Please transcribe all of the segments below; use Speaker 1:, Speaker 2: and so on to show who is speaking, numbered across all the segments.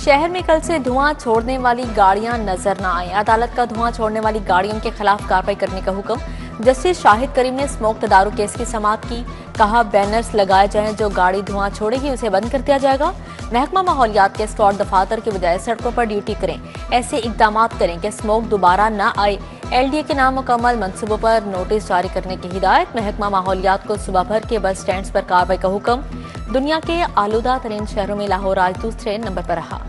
Speaker 1: शहर में कल से धुआं छोड़ने वाली गाड़ियां नजर न आए। अदालत का धुआं छोड़ने वाली गाड़ियों के खिलाफ कार्रवाई करने का हुक्म। जस्टिस शाहिद करीम ने स्मोक तदारुक केस की समाअत की। कहा, बैनर्स लगाए जाएं, जो गाड़ी धुआं छोड़ेगी उसे बंद कर दिया जाएगा। महकमा माहौलियात के स्क्वाड दफातर के बजाय सड़कों पर ड्यूटी करें। ऐसे इकदाम करें कि स्मोक दोबारा न आए। LDA के नामुकम्मल मंसूबों पर नोटिस जारी करने की हिदायत। महकमा माहौलियात को सुबह भर के बस स्टैंड पर कार्रवाई का हुक्म। दुनिया के आलूदा तरीन शहरों में लाहौर आज दूसरे नंबर पर रहा।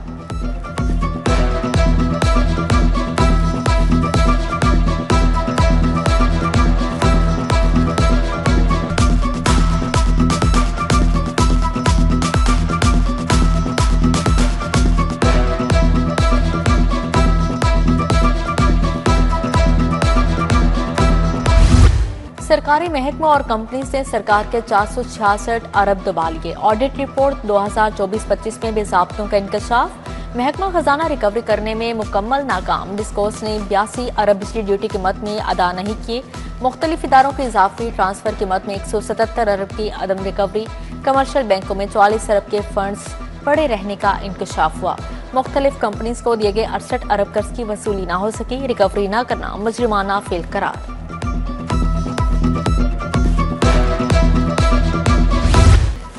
Speaker 1: सरकारी महकमा और कंपनी से सरकार के 466 अरब दबा लिए। ऑडिट रिपोर्ट 2024-25 में बेज़ाब्तों का इंकशाफ। महकमा खजाना रिकवरी करने में मुकम्मल नाकाम। डिस्कोर्स ने 82 अरब बिजली ड्यूटी की मद में अदा नहीं किए। मुख्तलिफ इदारों की इजाफी ट्रांसफर की मद में 177 अरब की अदम रिकवरी। कमर्शियल बैंकों में 44 अरब के फंड्स पड़े रहने का इंकशाफ हुआ। मुख्तलिफ कंपनीज को दिए गए 68 अरब कर्ज की वसूली न हो सकी। रिकवरी न करना मुजरिमाना फेल करार।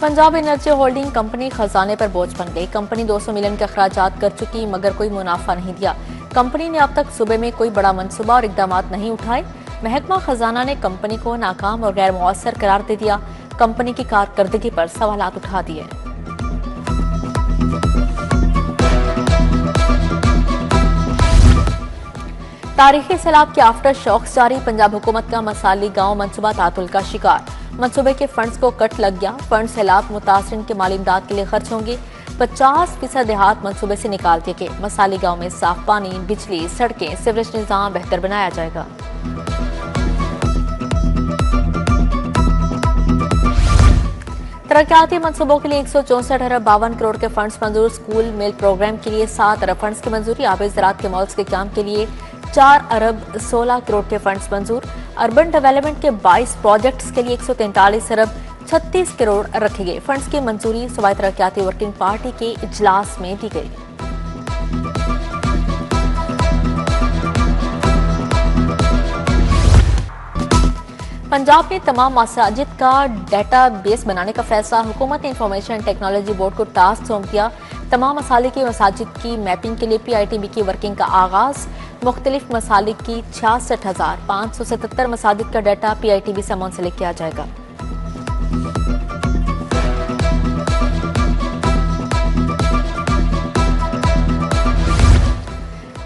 Speaker 1: पंजाब एनर्जी होल्डिंग कंपनी खजाने पर बोझ बन गई। कंपनी 200 मिलियन के अखराजात कर चुकी मगर कोई मुनाफा नहीं दिया। कंपनी ने अब तक सूबे में कोई बड़ा मंसूबा और इकदाम नहीं उठाए। महकमा खजाना ने कंपनी को नाकाम और गैर मुअस्सर करार दे दिया। कंपनी की कारकर्दगी पर सवालात उठा दिए। तारीखी सैलाब के आफ्टर शॉक्स जारी। पंजाब हुकूमत का मसाली गांव मंसूबा तातुल का शिकार। मंसूबे के फंड्स को कट लग गया। फंड सैलाब मुतासरीन के माली इमदाद के लिए खर्च होंगे। 50% देहात मंसूबे से निकाल दिए गए। मसाली गांव में साफ पानी, बिजली, सड़कें, सीवरेज निजाम बेहतर बनाया जाएगा। तरक्याती मंसूबों के लिए 164 अरब 52 करोड़ के फंड्स मंजूर। स्कूल मिल प्रोग्राम के लिए 7 अरब फंड्स की मंजूरी। आबे ज़राअत के मॉल्स के काम के लिए 4 अरब 16 करोड़ के फंड्स मंजूर। अर्बन डेवलपमेंट के 22 प्रोजेक्ट्स के लिए 143 अरब 36 करोड़ रखे गए। फंड्स की मंजूरी सूबाई तरक्याती वर्किंग पार्टी के इजलास में दी गई। पंजाब में तमाम मसाजिद का डेटा बेस बनाने का फैसला। हुकूमत ने इंफॉर्मेशन टेक्नोलॉजी बोर्ड को टास्क सौंप दिया। तमाम मसालिक की मसाजिद की मैपिंग के लिए PITB की वर्किंग का आगाज। मुख्तलिफ मसालिक की 66,577 मसाजिद का डाटा PITB से मुंसलिक किया जाएगा।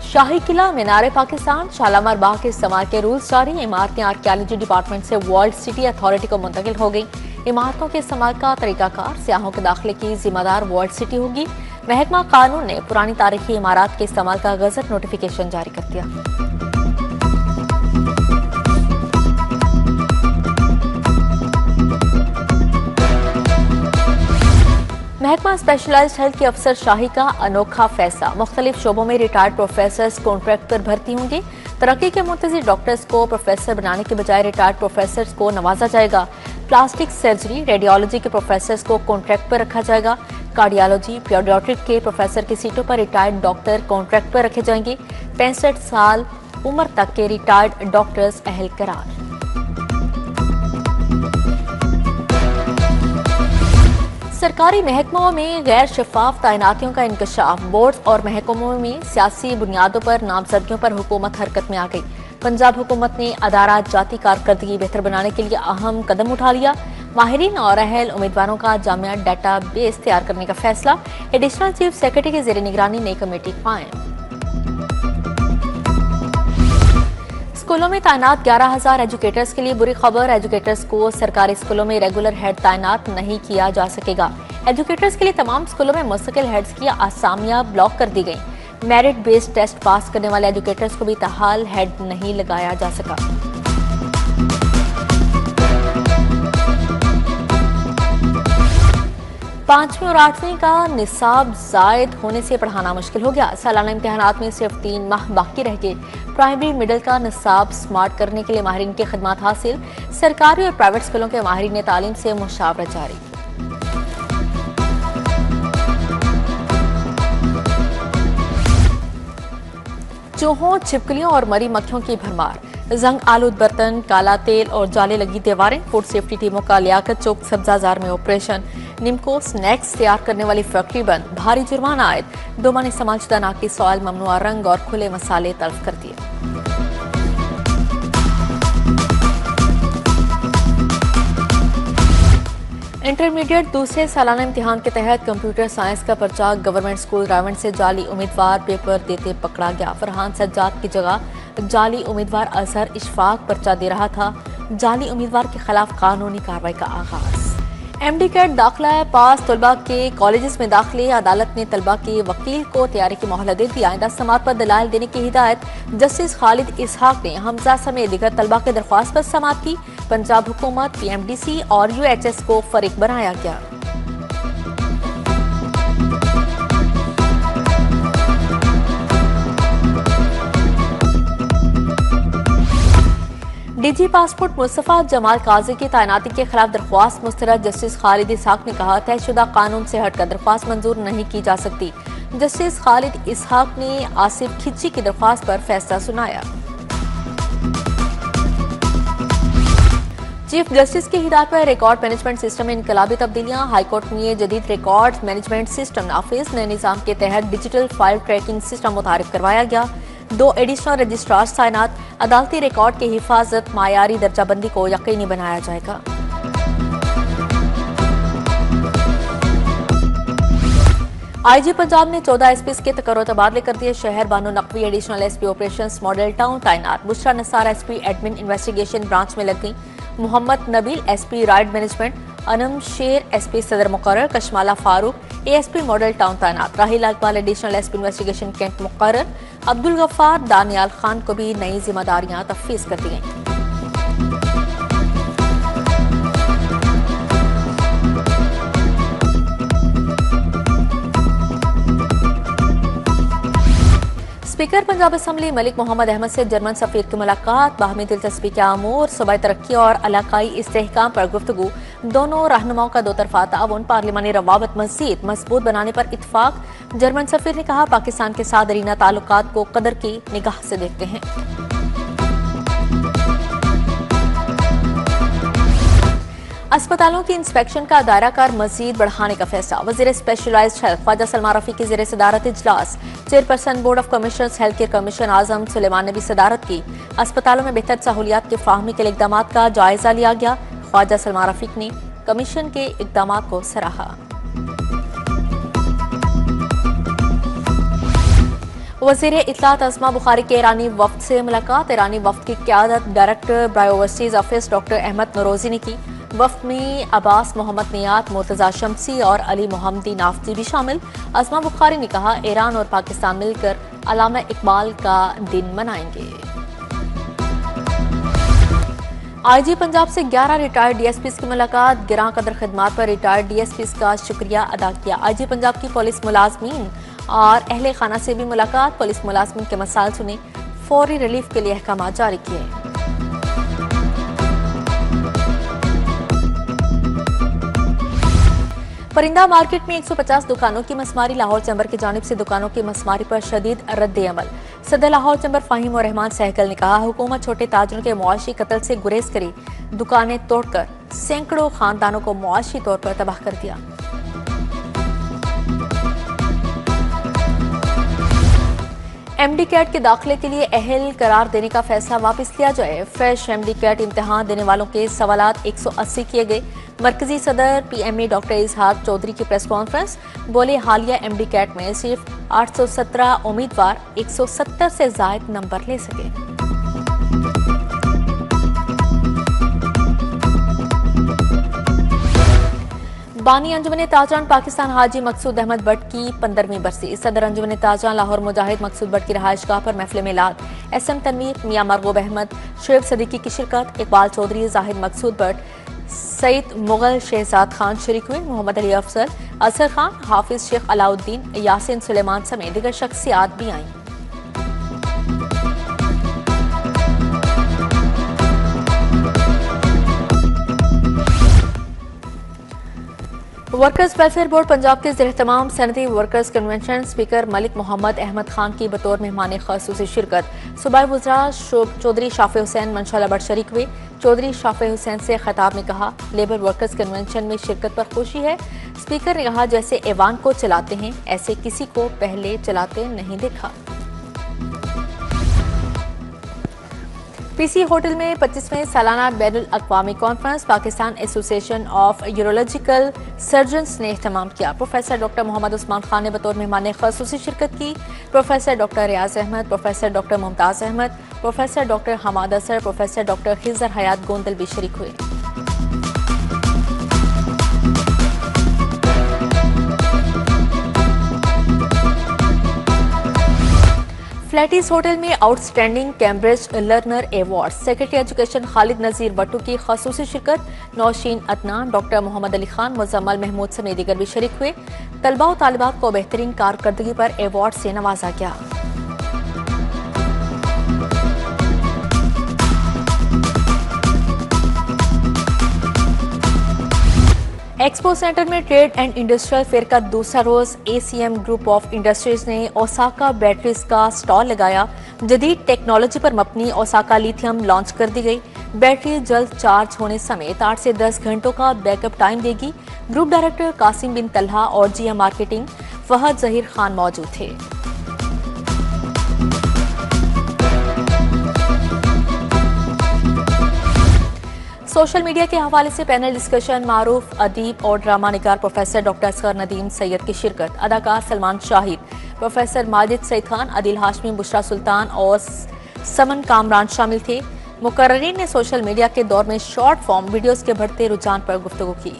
Speaker 1: शाही किला, मीनार पाकिस्तान, शालामार बाग के इस्तेमाल के रूल्स जारी। इमारतें आर्कियोलॉजी डिपार्टमेंट से वर्ल्ड सिटी अथॉरिटी को मुंतकिल हो गई। इमारतों के इस्तेमाल का तरीकाकार सियाहों के दाखिले की जिम्मेदार वर्ल्ड सिटी होगी। महकमा कानून ने पुरानी तारीखी इमारत के इस्तेमाल का गजट नोटिफिकेशन जारी कर दिया। महकमा स्पेशलाइज्ड हेल्थ के अफसर शाही का अनोखा फैसला। मुख्तलिफ शोबों में रिटायर्ड प्रोफेसर्स कॉन्ट्रैक्ट पर भर्ती होंगे। तरक्की के मुंतज़िर डॉक्टर्स को प्रोफेसर बनाने के बजाय रिटायर्ड प्रोफेसर्स को नवाजा जाएगा। प्लास्टिक सर्जरी, रेडियोलॉजी के प्रोफेसर्स को कॉन्ट्रैक्ट पर रखा जाएगा। कार्डियोलॉजी, पीडियाट्रिक के प्रोफेसर की सीटों पर रिटायर्ड डॉक्टर कॉन्ट्रैक्ट पर रखे जाएंगे। 65 साल उम्र तक के रिटायर्ड डॉक्टर्स अहल करार। सरकारी महकमों में गैर शफाफ तैनातियों का इंकशाफ। बोर्ड और महकमों में सियासी बुनियादों पर नामजदगियों पर हुकूमत हरकत में आ गई। पंजाब हुकूमत ने अदारा जाती कारकर्दगी बेहतर बनाने के लिए अहम कदम उठा लिया। माहिरीन और अहल उम्मीदवारों का जामिया डाटा बेस तैयार करने का फैसला। एडिशनल चीफ सेक्रेटरी के जेर निगरानी नई कमेटी कायम। स्कूलों में तैनात 11,000 एजुकेटर्स के लिए बुरी खबर। एजुकेटर्स को सरकारी स्कूलों में रेगुलर हेड तैनात नहीं किया जा सकेगा। एजुकेटर्स के लिए तमाम स्कूलों में मुस्तकिल हेड्स की आसामियां ब्लॉक कर दी गई। मेरिट बेस्ड टेस्ट पास करने वाले एजुकेटर्स को भी ताहाल हेड नहीं लगाया जा सका। पांचवीं और 8वीं का निसाब जायद होने से पढ़ाना मुश्किल हो गया। सालाना इम्तिहानात में सिर्फ 3 माह बाकी रह गए। प्राइमरी मिडिल का निसाब स्मार्ट करने के लिए माहिरीन की खिदमत हासिल। सरकारी और प्राइवेट स्कूलों के माहिरीन तालीम से मुशावरत जारी। चूहों, छिपकलियों और मरी मक्खियों की भरमार। जंग आलूद बर्तन, काला तेल और जाले लगी दीवारें। फूड सेफ्टी टीमों का लियाकत चौक सब्जाजार में ऑपरेशन। निम्को स्नैक्स तैयार करने वाली फैक्ट्री बंद, भारी जुर्माना आयद। डोमा ने समाजदा नाकी सॉइल, ममनुआ रंग और खुले मसाले तल्फ कर दिए। इंटरमीडिएट दूसरे सालाना इम्तिहान के तहत कंप्यूटर साइंस का पर्चा गवर्नमेंट स्कूल रावण से जाली उम्मीदवार पेपर देते पकड़ा गया। फरहान सज्जाद की जगह जाली उम्मीदवार अजहर इशफाक पर्चा दे रहा था। जाली उम्मीदवार के खिलाफ कानूनी कार्रवाई का आगाज। एमडी कैट दाखिला पास तलबा के कॉलेजेस में दाखिले। अदालत ने तलबा के वकील को तैयारी की मोहलत दे दी। आइंदा समात पर दलाइल देने की हिदायत। जस्टिस खालिद इसहाक ने हमजा समेत दीगर तलबा के दरख्वास्त पर समात की। पंजाब हुकूमत, पीएमडीसी और यूएचएस को फरीक बनाया गया। डीजी पासपोर्ट मुस्तफा जमाल काजी की तैनाती के खिलाफ दरख्वास्त मुस्तरद। जस्टिस खालिद इसहाक ने कहा, तयशुदा कानून से हटकर दरख्वास्त मंजूर नहीं की जा सकती। जस्टिस खालिद इसहाक ने आसिफ खिची की दरख्वास्त पर फैसला सुनाया। चीफ जस्टिस की हिदायत पर रिकॉर्ड मैनेजमेंट सिस्टम में इनकलाबी तब्दीलियां। हाईकोर्ट में जदीद रिकॉर्ड मैनेजमेंट सिस्टम नाफिज। नए निजाम के तहत डिजिटल फाइल ट्रैकिंग सिस्टम मुतारिफ करवाया गया। 2 एडिशनल रजिस्ट्रार तैनात। अदालती रिकॉर्ड की हिफाजत, मायारी दर्जाबंदी को यकीनी बनाया जाएगा। आईजी पंजाब ने 14 एसपी के तकर्रो तबादले कर दिए। Shehar Bano Naqvi additional SP operations Model Town तैनात। Bushra Nasar SP admin investigation branch में लग गई। Mohammad Nabeel SP ride management. Anam Sher SP Saddar मुकर्रर। Kashmala Farooq ASP Model Town तैनात। Rahila Iqbal additional SP investigation Cantt मुकर्रर। अब्दुल गफ्फार दानियाल खान को भी नई जिम्मेदारियां तफवीज कर दी गई। स्पीकर पंजाब असम्बली मलिक मोहम्मद अहमद से जर्मन सफीर की मुलाकात। बाहमी दिलचस्पी के अमूर, सूबाई तरक्की और इलाकाई इस्तेहकाम पर गुफ्तगू। दोनों रहनुमाओं का दोतरफा ताउन, पार्लिमानी रवाबत मजीद मजबूत बनाने पर इत्तफाक। जर्मन सफीर ने कहा, पाकिस्तान के साथ दरीना ताल्लुकात को कदर की निगाह से देखते हैं। अस्पतालों की इंस्पेक्शन का दायरा कार मजीद बढ़ाने का फैसला। वजीर स्पेशलाइज्ड हेल्थ ख्वाजा सलमान रफी की ज़ेर सदारत इजलास। Chairperson board of commissioners health care commission Azam Sulaiman ने भी सदारत की। अस्पतालों में बेहतर सहूलियात की फाहमी के लिए इकदाम का जायजा लिया गया। ख्वाजा सलमान रफी ने कमीशन के इकदाम को सराहा। वज़ीर इत्तलात अस्मा बुखारी के ईरानी वफ्द से मुलाकात। ईरानी वफ्द की क़यादत director bioversities office doctor Ahmad Norouzi ने की। वफ्द में अब्बास मोहम्मद नियात, मुर्तजा शमसी और अली मोहम्मदी नाफ्ती भी शामिल। अस्मा बुखारी ने कहा, ईरान और पाकिस्तान मिलकर अल्लामा इकबाल का दिन मनाएंगे। आईजी पंजाब से 11 रिटायर्ड डीएसपी की मुलाकात। गिरां कदर खिदमात पर रिटायर्ड डीएसपी का शुक्रिया अदा किया। आईजी पंजाब की पुलिस मुलाजमीन और अहले खाना से भी मुलाकात। पुलिस मुलाजमीन के मसाइल सुने, फौरी रिलीफ के लिए अहकाम जारी किए। परिंदा मार्केट में 150 दुकानों की मसमारी। लाहौर चैम्बर की जानिब से दुकानों की मसमारी पर शदीद रद्द अमल। सदर लाहौर चैम्बर फाहिम और रहमान सहगल ने कहा, हुकूमत छोटे ताजरों के मुआशी कत्ल से गुरेज करी। दुकानें तोड़कर सैकड़ों खानदानों को मुआशी तौर पर तबाह कर दिया। एमडी कैट के दाखिले के लिए अहल करार देने का फैसला वापस लिया जाए। फ्रेश एमडी कैट इम्तिहान देने वालों के सवालात 180 किए गए। मरकजी सदर पीएमए डॉक्टर इसहाक चौधरी की प्रेस कॉन्फ्रेंस। बोले, हालिया एमडी कैट में सिर्फ 817 उम्मीदवार 170 से जायद नंबर ले सके। बानी अंजुमन ताजरान पाकिस्तान हाजी मकसूद अहमद भट्ट की 15वीं बरसी। सदर अंजुमन ताजरान लाहौर मुजाहिद मकसूद भट्ट की रहायशगाह पर महफिल मिलाद। एसएम तनवीर, मियां मरगूब अहमद, शुएब सदीकी की शिरकत। इकबाल चौधरी, जाहिद मकसूद भट्ट, सईद मुगल, शहजाद खान शरीक हुए। मोहम्मद अली अफजल, असर खान, हाफिज शेख अलाउद्दीन, यासिन सुलेमान समेत दीगर शख्सियात भी आईं। वर्कर्स वेलफेयर बोर्ड पंजाब के ज़ेर-ए-तमाम सनती workers convention speaker Malik Mohammad Ahmad Khan की बतौर मेहमान ख़ासूसी शिरकत। सूबाई वज़रा चौधरी शाफे हुसैन मंशाला बड़ शरीक हुए। चौधरी शाफे हुसैन से खिताब में कहा, लेबर वर्कर्स कन्वेंशन में शिरकत पर खुशी है। स्पीकर ने कहा, जैसे ऐवान को चलाते हैं ऐसे किसी को पहले चलाते नहीं देखा। पीसी होटल में 25वें सालाना बैनुल अक़वामी conference Pakistan association of urological surgeons ने एहतमाम किया। प्रोफेसर डॉक्टर मोहम्मद उस्मान खान ने बतौर मेहमान ख़ासूसी शिरकत की। Professor doctor Riaz Ahmad, professor doctor Mumtaz Ahmad, professor doctor Hammad Asar, professor doctor Khizar Hayat Gondal भी शरीक हुए। फ्लैटिस होटल में outstanding Cambridge learner award secretary education Khalid Nazir Battu की ख़ासूसी शिरकत। नौशीन अदनान, डॉक्टर मोहम्मद अली खान, मुजम्मल महमूद समेत दीगर भी शरीक हुए। तलबा और तालिबात को बेहतरीन कारकर्दगी पर अवार्ड से नवाजा गया। एक्सपो सेंटर में ट्रेड एंड इंडस्ट्रियल फेयर का दूसरा रोज एसीएम ग्रुप ऑफ इंडस्ट्रीज ने ओसाका बैटरीज का स्टॉल लगाया। जदीद टेक्नोलॉजी पर मबनी ओसाका लिथियम लॉन्च कर दी गई। बैटरी जल्द चार्ज होने समेत 8 से 10 घंटों का बैकअप टाइम देगी। ग्रुप डायरेक्टर कासिम बिन तल्हा और जीएम मार्केटिंग फहद जहीर खान मौजूद थे। सोशल मीडिया के हवाले से पैनल डिस्कशन मारूफ अदीब और ड्रामा निगार प्रोफेसर डॉक्टर असगर नदीम सैयद की शिरकत। अदाकार सलमान शाहिद, प्रोफेसर माजिद सईद खान, आदिल हाशमी, बुशरा सुल्तान और समन कामरान शामिल थे। मुकर्रीन ने सोशल मीडिया के दौर में शॉर्ट फॉर्म वीडियोस के बढ़ते रुझान पर गुफ्तगू की।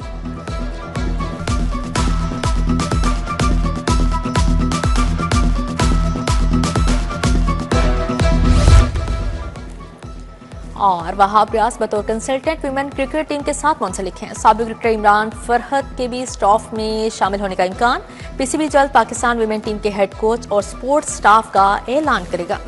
Speaker 1: और वहाब रियाज बतौर कंसल्टेंट विमेन क्रिकेट टीम के साथ मुंसलिक हैं। साबिक क्रिकेटर इमरान फरहत के भी स्टाफ में शामिल होने का इम्कान। पीसीबी जल्द पाकिस्तान विमेन टीम के हेड कोच और स्पोर्ट्स स्टाफ का ऐलान करेगा।